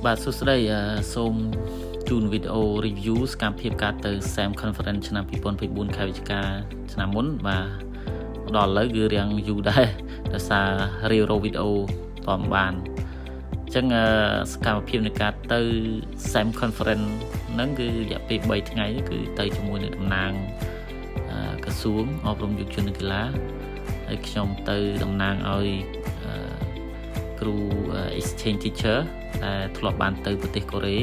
បាទសួស្តីសូមជូនវីដេអូ review សកម្មភាពការទៅ SAM Conference ឆ្នាំ2024ខែវិច្ឆិកាឆ្នាំមុនបាទដល់ឥឡូវគឺរៀងយូរដែរដោយសាររៀបវីដេអូតមបានអញ្ចឹងសកម្មភាពនៃការទៅ SAM Conference ហ្នឹងគឺរយៈពេល3ថ្ងៃគឺទៅជាមួយនឹងតំណាងក្រសួងអប់រំយុវជននិងកីឡាហើយខ្ញុំទៅតំណាងឲ្យគ្រូ exchange teacher ដែលធ្លាប់បានទៅប្រទេសកូរ៉េ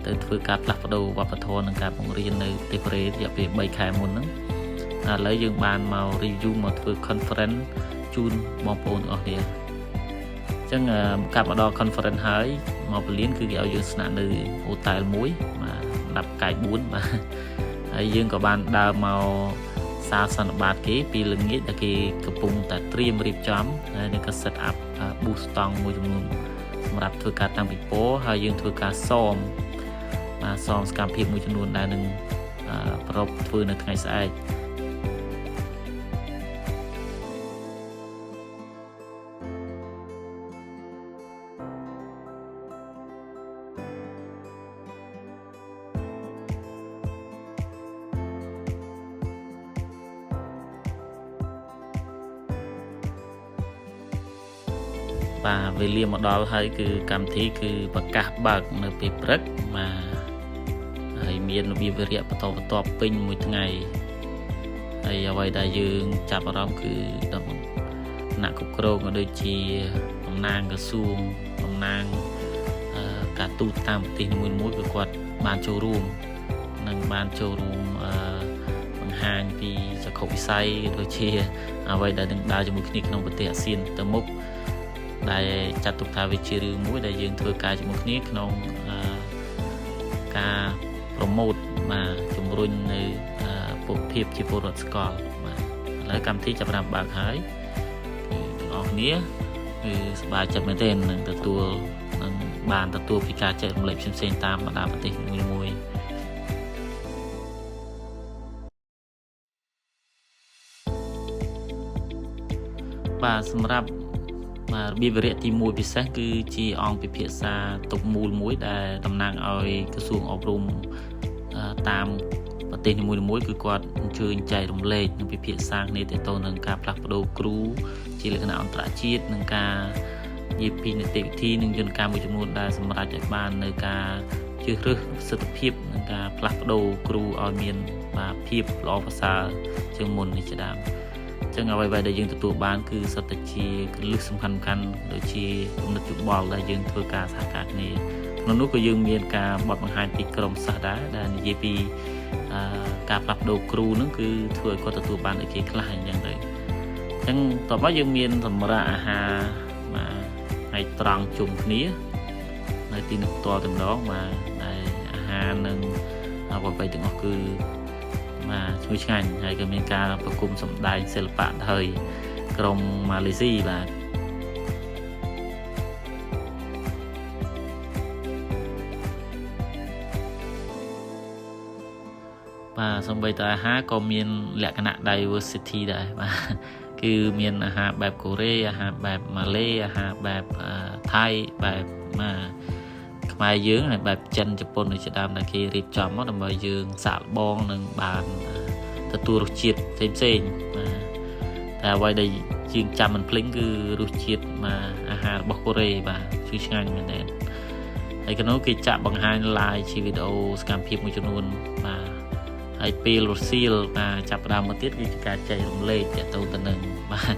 ទៅធ្វើការផ្លាស់ប្ដូរវប្បធម៌និងការបង្រៀននៅប្រទេសកូរ៉េរយៈពេល3ខែមុនហ្នឹងឥឡូវយើងបានមក review មកធ្វើ conference ជូនបងប្អូនទាំងអស់គ្នាអញ្ចឹងកាប់មកដល់ conference ហើយមកពលានគឺគេឲ្យយើងស្នាក់នៅ hotel មួយបាទសម្រាប់កាយ4បាទហើយយើងក៏បានដើរមកសាលសន្និបាតគេពីល្ងាចដែលគេកំពុងតែត្រៀមរៀបចំហើយនឹងក៏ set up booth ស្តង់មួយចំនួនសម្រាប់ធ្វើការតាំងពីពណ៌ហើយយើងធ្វើការសមសកម្មភាពមួយចំនួនដែលនឹងប្រពធ្វើនៅថ្ងៃស្អែកបាទវេលាមកដល់ហើយគឺកម្មវិធីគឺប្រកាសបើកនៅពេលព្រឹកបាទហើយមានរបៀបវិរៈបន្តបន្ទាប់ពេញមួយថ្ងៃហើយអ្វីដែលយើងចាប់អារម្មណ៍គឺដំណាក់គ្រប់គ្រងក៏ដូចជាតំណាងក្រសួងតំណាងការទូតតាមប្រទេសនីមួយៗគឺគាត់បានចូលរួមនិងបានចូលរួមបង្ហាញពីចក្ខុវិស័យដូចជាអ្វីដែលនឹងដើរជាមួយគ្នាក្នុងប្រទេសអាស៊ានទៅមុខដែលចាត់ទុកថាវាជារឿងមួយដែលយើងធ្វើការជាមួយគ្នាក្នុងការប្រម៉ូទជំរុញនៅពលភាពជាពលរដ្ឋស្កលបាទឥឡូវកម្មវិធីចាប់ផ្ដើមបើកហើយគឺទាំងអស់គ្នាគឺសប្បាយចិត្តមែនទែននឹងបានទទួលពីការចែករំលែកផ្សេងៗតាមបណ្ដាប្រទេសមួយបាទសម្រាប់របៀបវិរៈទី1ពិសេសគឺជាអង្គពិភាក្សាទុកមូលមួយដែលតំណាងឲ្យក្រសួងអប់រំតាមប្រទេសនីមួយៗគឺគាត់អញ្ជើញចែករំលែកនិងពិភាក្សាគ្នាទាក់ទងនឹងការផ្លាស់ប្ដូរគ្រូជាលក្ខណៈអន្តរជាតិនិងការនិយាយពីនីតិវិធីនិងយន្តការមួយចំនួនដែលសម្រាប់ឲ្យបាននៅការជ្រើសរើសប្រសិទ្ធភាពនិងការផ្លាស់ប្ដូរគ្រូឲ្យមានភាពល្អប្រសើរជាងមុននេះជាដើមចឹងអ្វីៗដែលយើងទទួលបានគឺសុទ្ធតែជាគន្លឹះសំខាន់ដូចជាគំនិតយោបល់ដែលយើងធ្វើការសហការគ្នាក្នុងនោះក៏យើងមានការបទបង្ហាញពីក្រុមសិស្សដែរដែលនិយាយពីការផ្លាស់ប្ដូរគ្រូហ្នឹងគឺធ្វើឲ្យគាត់ទទួលបានដូចគេខ្លះអញ្ចឹងទៅអញ្ចឹងតបមកយើងមានសម្រាប់អាហារថ្ងៃត្រង់ជុំគ្នានៅទីនោះផ្ទាល់តែម្ដងដែលអាហារនិងអ្វីៗទាំងអស់គឺឈ្ងុយឆ្ងាញ់ហើយក៏មានការប្រគំសម្ដែងសិល្បៈហើយក្រុមម៉ាឡេស៊ីបាទសូម្បីតែអាហារក៏មានលក្ខណៈ diversity ដែរបាទគឺមានអាហារបែបកូរ៉េអាហារបែបម៉ាឡេអាហារបែបថៃបែបខ្មែរយើងហើយបែបចិនជប៉ុនដូចជាដើមដែលគេរៀបចំមកដើម្បីយើងសាកល្បងនិងបានទទួលរសជាតិផ្សេងតែអ្វីដែលយើងចាំមិនភ្លេចគឺរសជាតិអាហាររបស់កូរ៉េបាទឈ្ងុយឆ្ងាញ់មែនទែនហើយក្នុងនោះគេចាក់បង្ហាញ live ជាវីដេអូសកម្មភាពមួយចំនួនបាទហើយពេលរសៀលចាប់ផ្ដើមមកទៀតគឺជាការចែករំលែកទាក់ទងទៅនឹងបាទ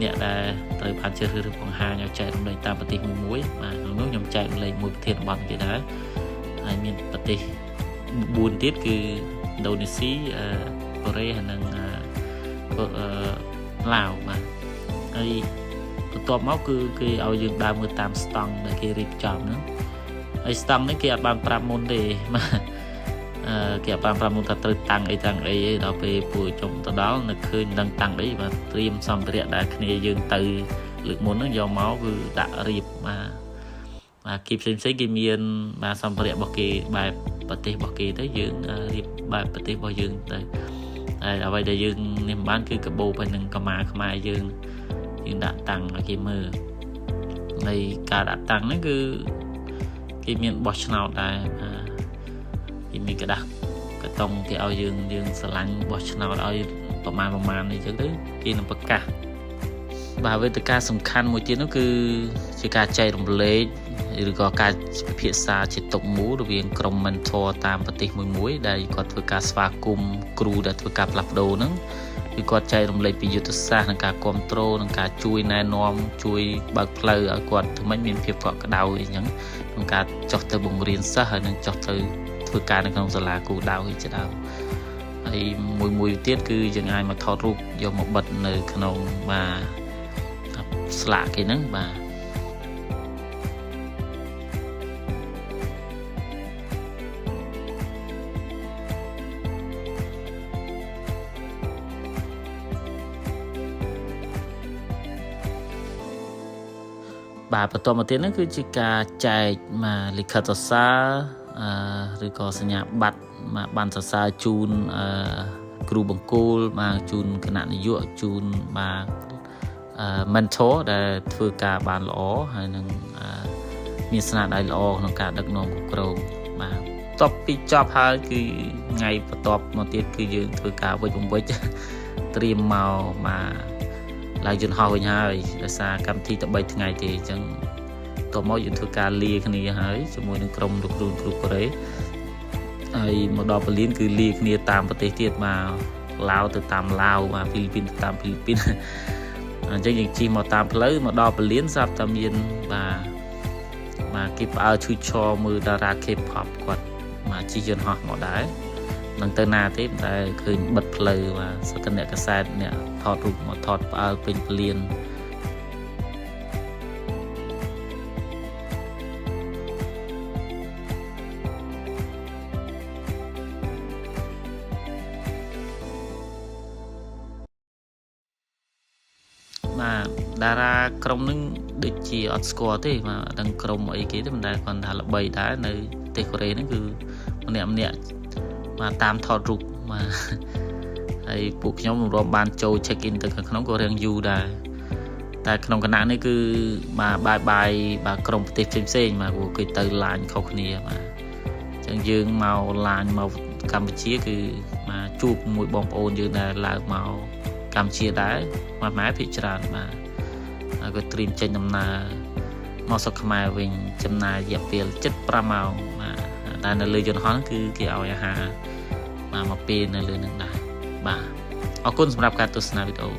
អ្នកដែលត្រូវបានជ្រើសរើសបង្ហាញឲ្យចែករំលែកតាមប្រទេសមួយបាទក្នុងនោះខ្ញុំចែករំលែកមួយប្រធានបទគេដែរហើយមានប្រទេស4ទៀតគឺឥណ្ឌូនេស៊ីកូរ៉េហើយនិងឡាវបាទហើយបន្ទាប់មកគឺគេឲ្យយើងដើរមើលតាមស្តង់ដែលគេរៀបចំហ្នឹងហើយស្តង់នេះគេអត់បានប្រាប់មុនទេបាទគេអត់បានប្រាប់មុនថាត្រូវតាំងអីដល់ពេលពួកចុងទៅដល់នៅឃើញនឹងតាំងអីបាទត្រៀមសម្ភារៈដែលគ្នាយើងទៅលើកមុនហ្នឹងយកមកគឺដាក់រៀបបាទគេផ្សេងគេមានសម្ភារៈរបស់គេបែបប្រទេសរបស់គេទៅយើងរៀបបែបប្រទេសរបស់យើងទៅហើយអ្វីដែលយើងនេះមិនបានគឺកាបូបហើយនឹងកម្មាខ្មែរយើងដាក់តាំងឲ្យគេមើលហើយការដាក់តាំងហ្នឹងគឺ គេមានបោះឆ្នោតដែរគេមានกระดาษកតុងគេឲ្យយើងស្រឡាញ់បោះឆ្នោតឲ្យប្រមាណនេះចឹងទៅគេនឹងប្រកាសបាទវេទិកាសំខាន់មួយទៀតនោះគឺជាការចែករំលែកឬក៏ការពិភាក្សាជាតុមូលរវាងក្រុម mentor តាមប្រទេសមួយដែលគាត់ធ្វើការស្វាគមន៍គ្រូដែលធ្វើការផ្លាស់ប្ដូរហ្នឹងគឺគាត់ចែករំលែកពីយុទ្ធសាស្ត្រនិងការគ្រប់គ្រងនិងការជួយណែនាំជួយបើកផ្លូវឲ្យគាត់ថ្មិញមានភាពកក់ក្ដៅអីចឹងក្នុងការចុះទៅបង្រៀនសិស្សហើយនឹងចុះទៅធ្វើការនៅក្នុងសាលាគូដៅអីជាដើមហើយមួយទៀតគឺយើងអាចមកថតរូបយកមកបិទនៅក្នុងស្លាកគេហ្នឹងបាទបន្តមកទៀតហ្នឹងគឺជាការចែកលិខិតសរសើរឬក៏សញ្ញាបត្របានសរសើរជូនគ្រូបង្គោលជូនគណៈនាយកជូនmentor ដែលធ្វើការបានល្អហើយនឹងមានស្នាដៃល្អក្នុងការដឹកនាំគ្រប់គ្រងតបពីចប់ហើយគឺថ្ងៃបន្ទាប់មកទៀតគឺយើងធ្វើការវិច្ចត្រៀមមកឡើងយន្តហោះវិញហើយដោយសារកម្មវិធីតែ3ថ្ងៃទេអញ្ចឹងតមកយើងធ្វើការលាគ្នាហើយជាមួយនឹងក្រុមលោកគ្រូគ្រូកូរ៉េហើយមកដល់ប៉ូលីនគឺលាគ្នាតាមប្រទេសទៀតឡាវទៅតាមឡាវហ្វីលីពីនទៅតាមហ្វីលីពីនអញ្ចឹងយើងជិះមកតាមផ្លូវមកដល់ប៉ូលីនស្រាប់តែមានគេផ្អើលឈឺឆរមើលតារា K-pop គាត់ជិះយន្តហោះមកដែរនឹងទៅណាទេតែឃើញបិទផ្លូវសត្វអ្នកកសែតអ្នកថតរូបមកថតផ្អើលពេញពលានតារាក្រុមនឹងដូចជាអត់ស្គាល់ទេដឹងក្រុមអីគេទេមិនដែលគាត់ថាល្បីដែរនៅប្រទេសកូរ៉េហ្នឹងគឺម្នាក់តាមថតរូបហើយពួកខ្ញុំរួមបានចូល check in ទៅខាងក្នុងក៏រៀងយូរដែរតែក្នុងគណៈនេះគឺបាយក្រុមប្រទេសផ្សេងព្រោះគេទៅឡាញខុសគ្នាអញ្ចឹងយើងមកឡាញមកកម្ពុជាគឺជួបមួយបងប្អូនយើងដែលឡើងមកកម្ពុជាដែរម៉ែភាគច្រើនហើយក៏ត្រៀមចេញដំណើរមកស្រុកខ្មែរវិញចំណាយរយៈពេល7-5ម៉ោងតែនៅលើយន្តហោះគឺគេឲ្យអាហារមកពេលនៅលើនឹងដែរអរគុណសម្រាប់ការទស្សនាវីដេអូ